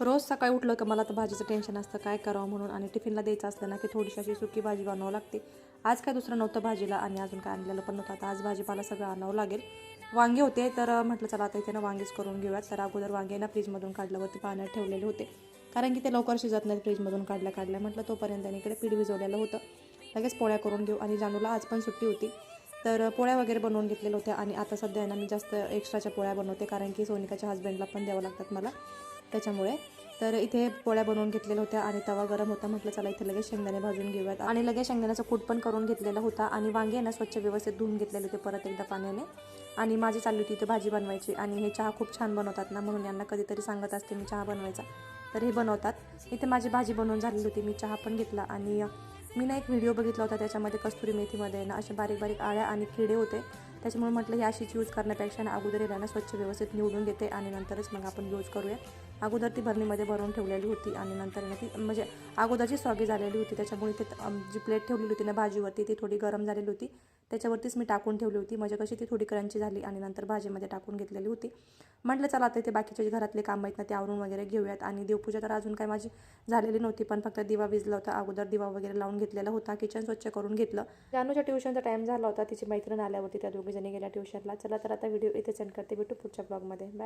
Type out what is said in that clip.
रोज सकाळी उठलं की मला तर भाजीचं टेन्शन असतं काय करावं म्हणून, आणि टिफिनला द्यायचं असलं ना की थोडीशी अशी सुकी भाजी बनवावं लागते. आज काय दुसरं नव्हतं भाजीला आणि अजून काय आणलेलं पण नव्हतं. आता आज भाजीपाला सगळं आणावं लागेल. वांगे होते तर म्हटलं चला आता इथे ना वांगेच करून घेऊयात. तर अगोदर वांगे ना फ्रीजमधून काढल्यावरती पाण्यात ठेवलेले होते, कारण की ते लवकर शिजत नाहीत फ्रीजमधून काढल्या. म्हटलं तोपर्यंत इकडे पीठ भिजवलेलं होतं, लगेच पोळ्या करून घेऊ. आणि जानूला आज पण सुट्टी होती तर पोळ्या वगैरे बनवून घेतलेल्या होत्या. आणि आता सध्या ना मी जास्त एक्स्ट्राच्या पोळ्या बनवते, कारण की सोनिकाच्या हस्बंडला पण द्यावं लागतात मला, त्याच्यामुळे. तर इथे पोळ्या बनवून घेतलेल्या होत्या आणि तवा गरम होता. म्हटलं चला इथे लगेच शेंगदाणे भाजून घेऊयात. आणि लगेच शेंगदाण्याचा कूट पण करून घेतलेला होता. आणि वांगे ना स्वच्छ व्यवस्थित धुवून घेतलेले होते परत एकदा पाण्याने. आणि माझी चालली होती इथे भाजी बनवायची. आणि हे चहा खूप छान बनवतात ना, म्हणून यांना कधीतरी सांगत असते मी चहा बनवायचा, तर हे बनवतात. इथे माझी भाजी बनवून झालेली होती, मी चहा पण घेतला. आणि मी ना एक व्हिडिओ बघितला होता, त्याच्यामध्ये कस्तुरी मेथीमध्ये ना असे बारीक बारीक आळ्या आणि किडे होते. त्याच्यामुळे म्हटलं ही अशीच यूज करण्यापेक्षा ना अगोदर याला स्वच्छ व्यवस्थित निवडून घेते आणि नंतरच मग आपण यूज करूया. अगोदर ती भरणीमध्ये भरून ठेवलेली होती आणि नंतर ना ती म्हणजे अगोदरची स्वागी झालेली होती, त्याच्यामुळे ते जी प्लेट ठेवलेली होती ना भाजीवरती ती थोडी गरम झालेली होती, त्याच्यावरतीच मी टाकून ठेवली होती. म्हणजे कशी ती थोडी क्रंची झाली आणि नंतर भाजीमध्ये टाकून घेतलेली होती. म्हटलं चला आता इथे बाकीचे घरातले कामं आहेत ना ते आवरून वगैरे घेऊयात. आणि देवपूजा तर अजून काय माझी झालेली नव्हती, पण फक्त दिवा विजला होता. अगोदर दिवा वगैरे लावून घेतलेला होता, किचन स्वच्छ करून घेतलं. जानूच्या ट्युशनचा टाईम झाला होता, तिची मैत्रीण आल्यावरती त्या दोघी जणी गेल्या ट्युशनला. चला तर आता व्हिडिओ इथे सेंड करते, भेटू पुढच्या ब्लॉगमध्ये. बाय.